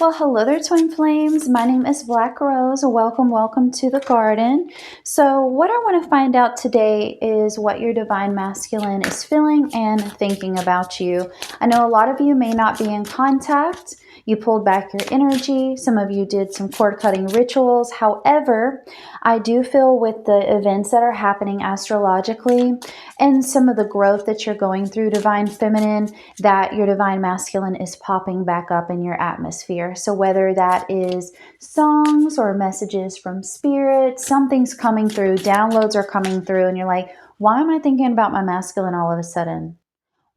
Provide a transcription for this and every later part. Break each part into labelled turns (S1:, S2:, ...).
S1: Well, hello there, Twin Flames. My name is Black Rose. Welcome to the garden. So, what I want to find out today is what your divine masculine is feeling and thinking about you. I know a lot of you may not be in contact. You pulled back your energy. Some of you did some cord cutting rituals. However, I do feel with the events that are happening astrologically and some of the growth that you're going through, divine feminine, that your divine masculine is popping back up in your atmosphere. So whether that is songs or messages from spirit, something's coming through, downloads are coming through, and you're like, why am I thinking about my masculine all of a sudden?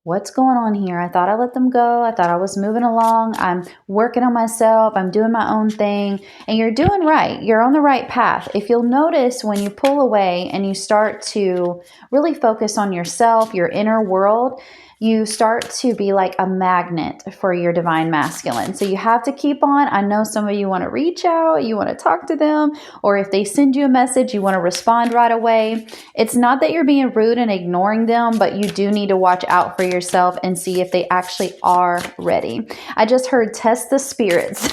S1: What's going on here? I thought I let them go. I thought I was moving along. I'm working on myself. I'm doing my own thing. And you're doing right. You're on the right path. If you'll notice when you pull away and you start to really focus on yourself, your inner world, you start to be like a magnet for your divine masculine. So you have to keep on. I know some of you want to reach out, you want to talk to them, or if they send you a message, you want to respond right away. It's not that you're being rude and ignoring them, but you do need to watch out for yourself and see if they actually are ready. I just heard test the spirits.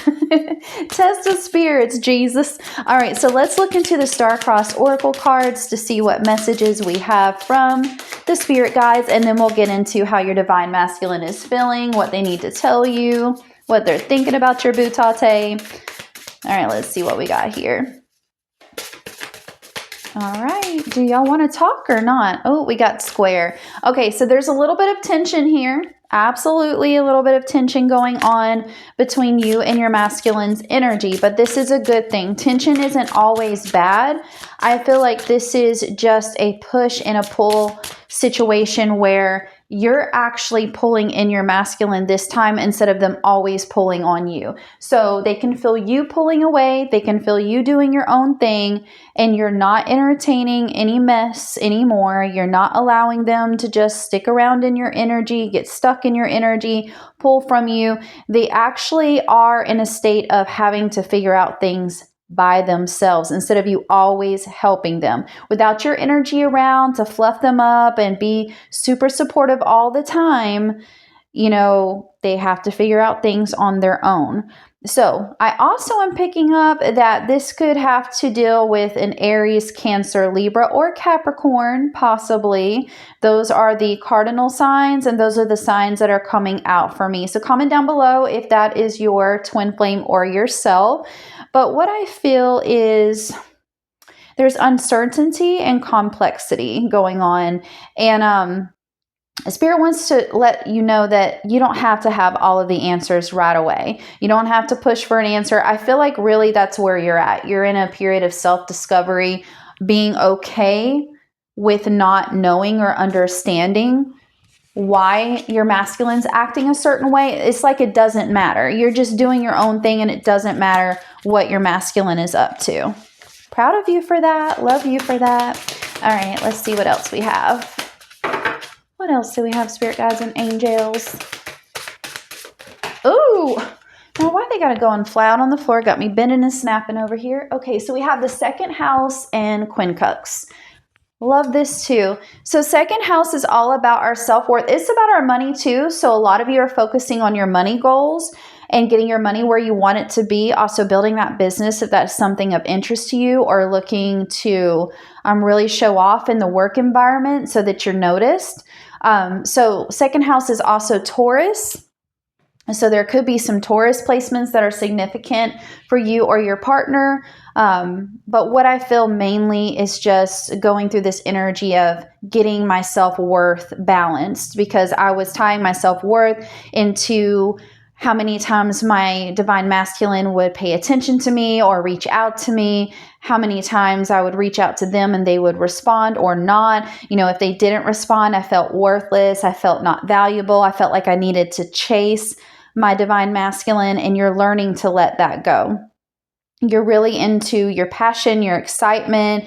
S1: Test the spirits, Jesus. All right, so let's look into the Star-Crossed Oracle cards to see what messages we have from the spirit guides, and then we'll get into how your divine masculine is feeling, what they need to tell you, what they're thinking about your butate. All right, let's see what we got here. All right, do y'all want to talk or not? Oh, we got square. Okay, so there's a little bit of tension here. Absolutely a little bit of tension going on between you and your masculine's energy, but this is a good thing. Tension isn't always bad. I feel like this is just a push and a pull situation where you're actually pulling in your masculine this time instead of them always pulling on you. So they can feel you pulling away, they can feel you doing your own thing, and you're not entertaining any mess anymore. You're not allowing them to just stick around in your energy, get stuck in your energy, pull from you. They actually are in a state of having to figure out things by themselves instead of you always helping them. Without your energy around to fluff them up and be super supportive all the time, they have to figure out things on their own. So I also am picking up that this could have to deal with an Aries, Cancer, Libra, or Capricorn, possibly. Those are the cardinal signs, and those are the signs that are coming out for me. So comment down below if that is your twin flame or yourself. But what I feel is there's uncertainty and complexity going on. And Spirit wants to let you know that you don't have to have all of the answers right away. You don't have to push for an answer. I feel like really that's where you're at. You're in a period of self-discovery, being okay with not knowing or understanding why your masculine's acting a certain way. It's like it doesn't matter. You're just doing your own thing, and it doesn't matter what your masculine is up to. Proud of you for that. Love you for that. All right, let's see what else we have. What else do we have, spirit guides and angels? Ooh, now why they gotta go and flat on the floor? Got me bending and snapping over here. Okay, so we have the second house and quincunx. Love this too. So second house is all about our self-worth. It's about our money too. So a lot of you are focusing on your money goals and getting your money where you want it to be. Also building that business if that's something of interest to you, or looking to really show off in the work environment so that you're noticed. So second house is also Taurus. So there could be some Taurus placements that are significant for you or your partner. But what I feel mainly is just going through this energy of getting my self-worth balanced, because I was tying my self-worth into how many times my divine masculine would pay attention to me or reach out to me, how many times I would reach out to them and they would respond or not. If they didn't respond, I felt worthless. I felt not valuable. I felt like I needed to chase my divine masculine, and you're learning to let that go. You're really into your passion, your excitement,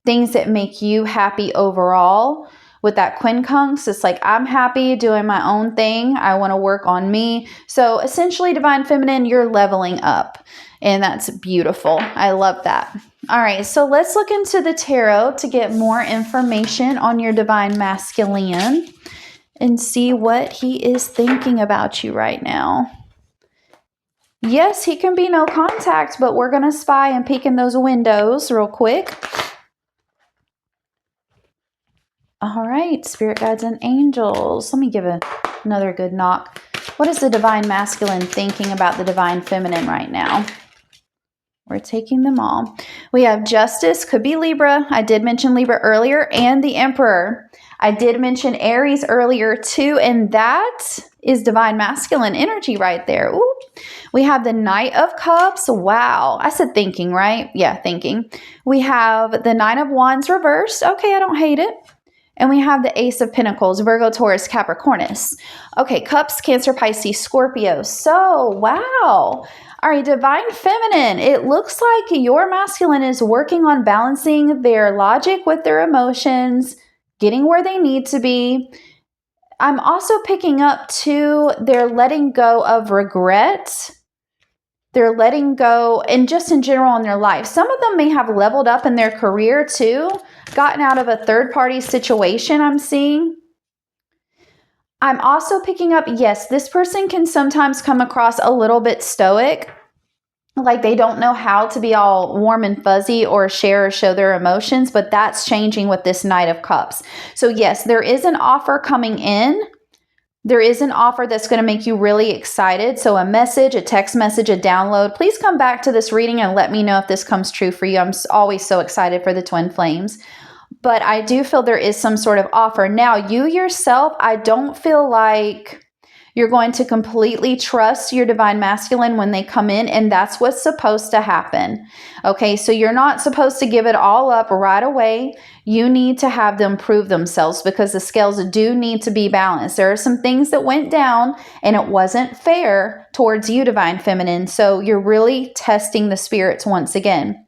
S1: things that make you happy overall. With that quincunx, it's like, I'm happy doing my own thing. I want to work on me. So essentially, divine feminine, you're leveling up, and that's beautiful. I love that. All right, so let's look into the tarot to get more information on your divine masculine and see what he is thinking about you right now. Yes, he can be no contact, but we're going to spy and peek in those windows real quick. All right, spirit guides and angels. Let me give another good knock. What is the divine masculine thinking about the divine feminine right now? We're taking them all. We have Justice, could be Libra. I did mention Libra earlier, and the Emperor. I did mention Aries earlier too, and that is divine masculine energy right there. Ooh. We have the Knight of Cups. Wow. I said thinking, right? Yeah, thinking. We have the Nine of Wands reversed. Okay, I don't hate it. And we have the Ace of Pentacles, Virgo, Taurus, Capricornus. Okay, Cups, Cancer, Pisces, Scorpio. So, wow. All right, divine feminine. It looks like your masculine is working on balancing their logic with their emotions, getting where they need to be. I'm also picking up too, they're letting go of regret. They're letting go, and just in general in their life. Some of them may have leveled up in their career too, gotten out of a third-party situation I'm seeing. I'm also picking up, yes, this person can sometimes come across a little bit stoic, like they don't know how to be all warm and fuzzy or share or show their emotions, but that's changing with this Knight of Cups. So yes, there is an offer coming in. There is an offer that's going to make you really excited. So a message, a text message, a download. Please come back to this reading and let me know if this comes true for you. I'm always so excited for the twin flames. But I do feel there is some sort of offer. Now, you yourself, I don't feel like you're going to completely trust your divine masculine when they come in, and that's what's supposed to happen. Okay, so you're not supposed to give it all up right away. You need to have them prove themselves because the scales do need to be balanced. There are some things that went down and it wasn't fair towards you, divine feminine. So you're really testing the spirits once again.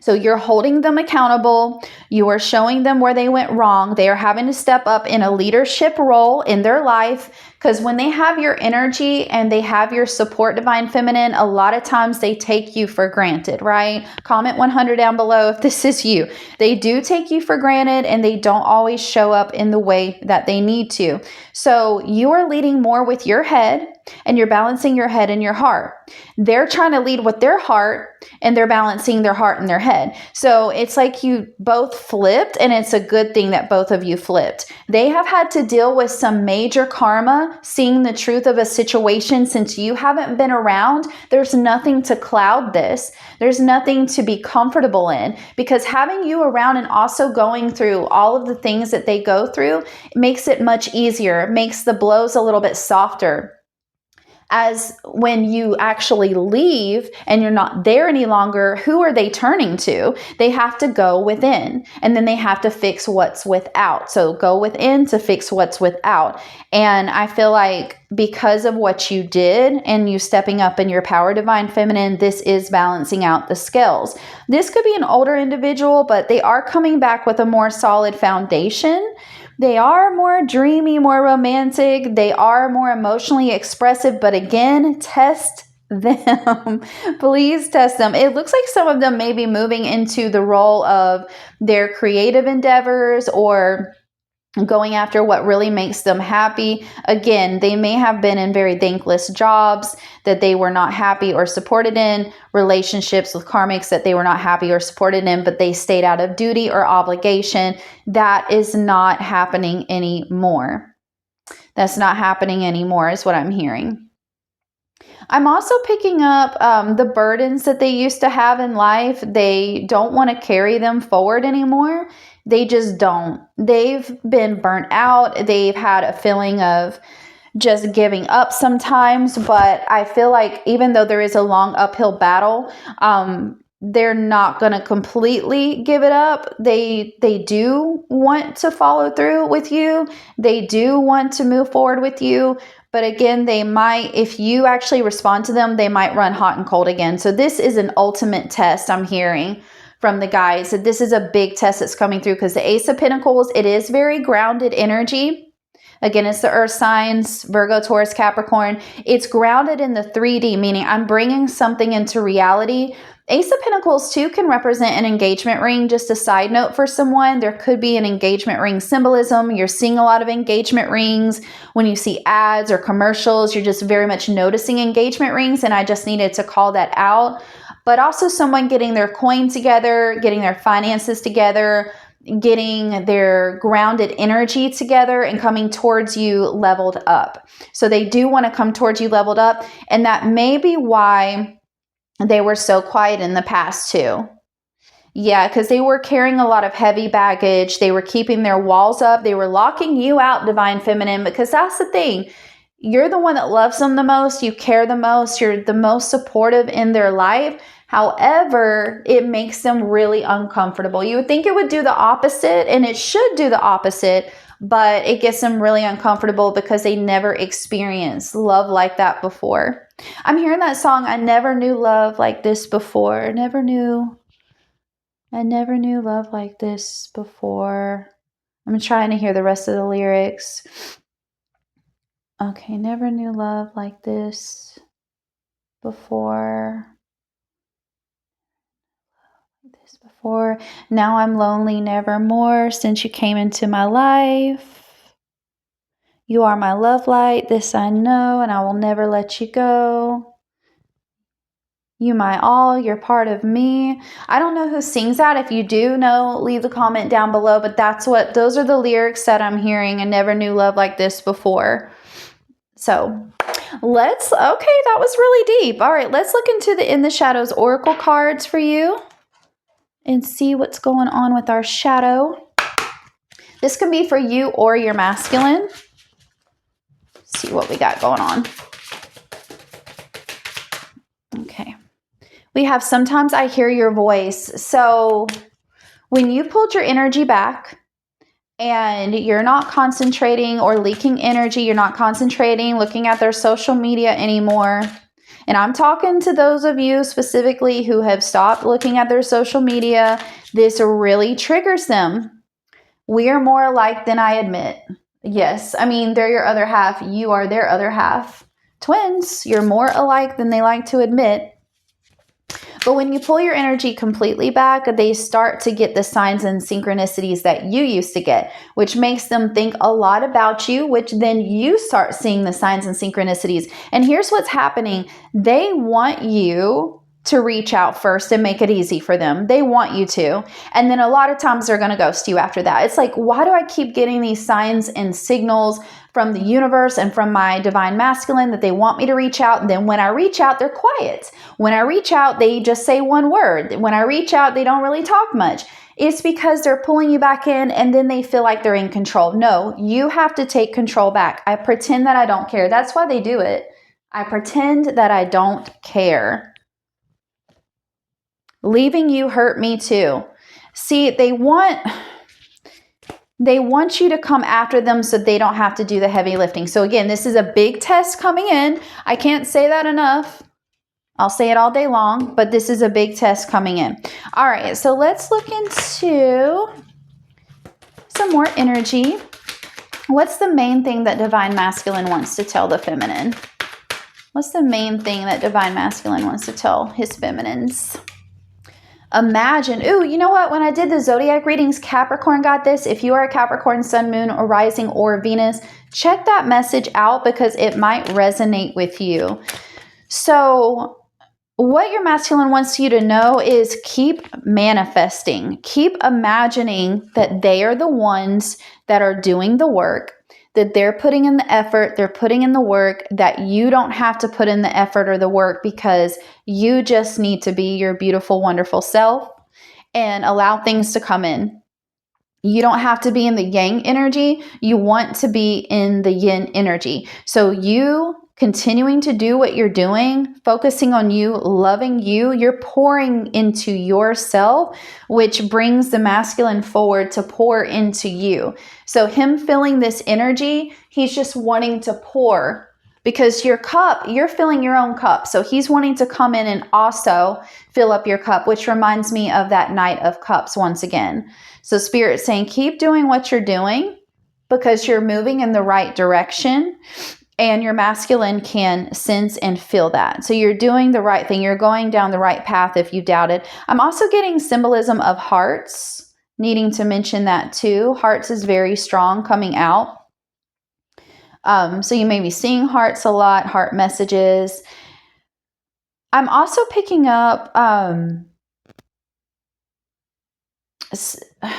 S1: So you're holding them accountable. You are showing them where they went wrong. They are having to step up in a leadership role in their life, because when they have your energy and they have your support, divine feminine, a lot of times they take you for granted, right? Comment 100 down below if this is you. They do take you for granted and they don't always show up in the way that they need to. So you are leading more with your head, and you're balancing your head and your heart. They're trying to lead with their heart, and they're balancing their heart and their head. So it's like you both flipped, and it's a good thing that both of you flipped. They have had to deal with some major karma, seeing the truth of a situation. Since you haven't been around, there's nothing to cloud this. There's nothing to be comfortable in, because having you around and also going through all of the things that they go through makes it much easier, makes the blows a little bit softer. As when you actually leave and you're not there any longer, who are they turning to? They have to go within, and then they have to fix what's without. So go within to fix what's without. And I feel like because of what you did and you stepping up in your power, divine feminine, this is balancing out the scales. This could be an older individual, but they are coming back with a more solid foundation. They are more dreamy, more romantic. They are more emotionally expressive. But again, test them. Please test them. It looks like some of them may be moving into the role of their creative endeavors or going after what really makes them happy. Again, they may have been in very thankless jobs that they were not happy or supported in, relationships with karmics that they were not happy or supported in, but they stayed out of duty or obligation. That is not happening anymore. That's not happening anymore is what I'm hearing. I'm also picking up the burdens that they used to have in life. They don't want to carry them forward anymore. They just don't. They've been burnt out. They've had a feeling of just giving up sometimes. But I feel like even though there is a long uphill battle, they're not going to completely give it up. They do want to follow through with you. They do want to move forward with you. But again, they might, if you actually respond to them, they might run hot and cold again. So this is an ultimate test I'm hearing from the guys. So this is a big test that's coming through, because the Ace of Pentacles, it is very grounded energy. Again, it's the earth signs, Virgo, Taurus, Capricorn. It's grounded in the 3D, meaning I'm bringing something into reality Ace of Pentacles too can represent an engagement ring. Just a side note for someone, there could be an engagement ring symbolism. You're seeing a lot of engagement rings. When you see ads or commercials, you're just very much noticing engagement rings, and I just needed to call that out. But also someone getting their coin together, getting their finances together, getting their grounded energy together and coming towards you leveled up. So they do want to come towards you leveled up, and that may be why they were so quiet in the past too. Yeah, because they were carrying a lot of heavy baggage. They were keeping their walls up. They were locking you out, Divine Feminine, because that's the thing. You're the one that loves them the most. You care the most. You're the most supportive in their life. However, it makes them really uncomfortable. You would think it would do the opposite, and it should do the opposite, but it gets them really uncomfortable because they never experienced love like that before. I'm hearing that song, I never knew love like this before. I never knew love like this before. I'm trying to hear the rest of the lyrics. Okay, never knew love like this before. Now I'm lonely nevermore since you came into my life. You are my love light, this I know, and I will never let you go. You my all, you're part of me. I don't know who sings that. If you do know, leave the comment down below, but those are the lyrics that I'm hearing. I never knew love like this before. So okay, that was really deep. All right, let's look into the In the Shadows Oracle cards for you and see what's going on with our shadow. This can be for you or your masculine. Let's see what we got going on. Okay. We have sometimes I hear your voice. So when you pulled your energy back and you're not concentrating or leaking energy, you're not concentrating, looking at their social media anymore. And I'm talking to those of you specifically who have stopped looking at their social media. This really triggers them. We are more alike than I admit. Yes, I mean, they're your other half. You are their other half. Twins, you're more alike than they like to admit. But when you pull your energy completely back, they start to get the signs and synchronicities that you used to get, which makes them think a lot about you, which then you start seeing the signs and synchronicities. And here's what's happening. They want you to reach out first and make it easy for them. They want you to. And then a lot of times they're going to ghost you after that. It's like, why do I keep getting these signs and signals from the universe and from my divine masculine that they want me to reach out? And then when I reach out, they're quiet. When I reach out, they just say one word. When I reach out, they don't really talk much. It's because they're pulling you back in and then they feel like they're in control. No, you have to take control back. I pretend that I don't care. That's why they do it. I pretend that I don't care. Leaving you hurt me too. See, they want you to come after them so they don't have to do the heavy lifting. So again, this is a big test coming in. I can't say that enough. I'll say it all day long, but this is a big test coming in. All right, so let's look into some more energy. What's the main thing that Divine Masculine wants to tell the feminine? What's the main thing that Divine Masculine wants to tell his feminines? Imagine, ooh, you know what? When I did the zodiac readings, Capricorn got this. If you are a Capricorn, Sun, Moon, or Rising, or Venus, check that message out because it might resonate with you. So what your masculine wants you to know is keep manifesting. Keep imagining that they are the ones that are doing the work, that they're putting in the effort, they're putting in the work, that you don't have to put in the effort or the work because you just need to be your beautiful, wonderful self and allow things to come in. You don't have to be in the yang energy. You want to be in the yin energy. So you continuing to do what you're doing, focusing on you, loving you, you're pouring into yourself, which brings the masculine forward to pour into you. So him feeling this energy, he's just wanting to pour because your cup, you're filling your own cup. So he's wanting to come in and also fill up your cup, which reminds me of that Knight of Cups once again. So Spirit's saying, keep doing what you're doing because you're moving in the right direction. And your masculine can sense and feel that. So you're doing the right thing. You're going down the right path if you doubted. I'm also getting symbolism of hearts, needing to mention that too. Hearts is very strong coming out. So you may be seeing hearts a lot, heart messages. I'm also picking up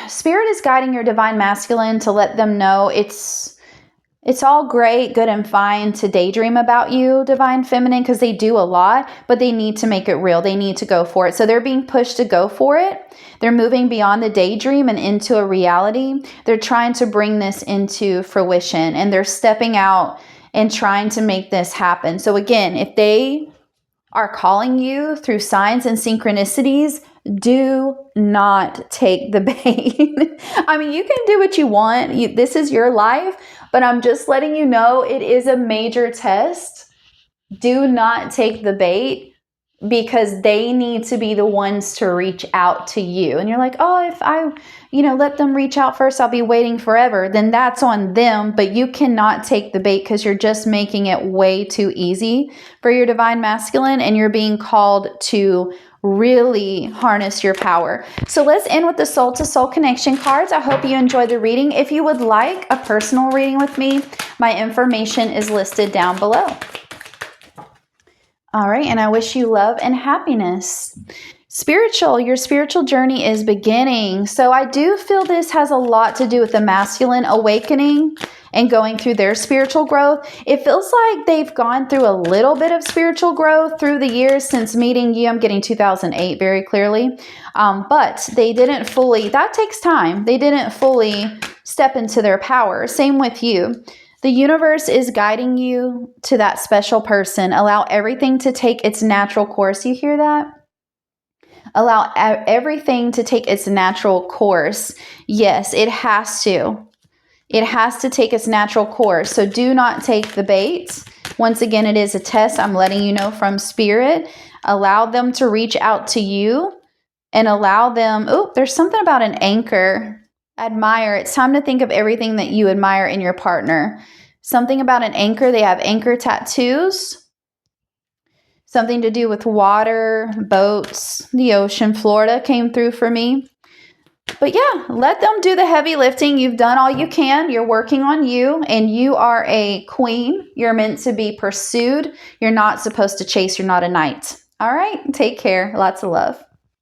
S1: Spirit is guiding your divine masculine to let them know it's all great, good, and fine to daydream about you, divine feminine, because they do a lot, but they need to make it real. They need to go for it. So they're being pushed to go for it. They're moving beyond the daydream and into a reality. They're trying to bring this into fruition, and they're stepping out and trying to make this happen. So again, if they are calling you through signs and synchronicities, do not take the bait. I mean, you can do what you want. This is your life, but I'm just letting you know it is a major test. Do not take the bait, because they need to be the ones to reach out to you. And you're like, oh, if I, let them reach out first, I'll be waiting forever. Then that's on them, but you cannot take the bait, because you're just making it way too easy for your divine masculine, and you're being called to really harness your power. So let's end with the soul to soul connection cards. I hope you enjoyed the reading. If you would like a personal reading with me, my information is listed down below. All right, and I wish you love and happiness. Your spiritual journey is beginning. So I do feel this has a lot to do with the masculine awakening and going through their spiritual growth. It feels like they've gone through a little bit of spiritual growth through the years since meeting you. I'm getting 2008 very clearly. But they didn't fully, that takes time. They didn't fully step into their power. Same with you. The universe is guiding you to that special person. Allow everything to take its natural course. You hear that? Allow everything to take its natural course. Yes, it has to. It has to take its natural course. So do not take the bait. Once again, it is a test. I'm letting you know from Spirit. Allow them to reach out to you and allow them. Oh, there's something about an anchor. Admire. It's time to think of everything that you admire in your partner. Something about an anchor. They have anchor tattoos. Something to do with water, boats, the ocean. Florida came through for me. But yeah, let them do the heavy lifting. You've done all you can. You're working on you, and you are a queen. You're meant to be pursued. You're not supposed to chase. You're not a knight. All right. Take care. Lots of love.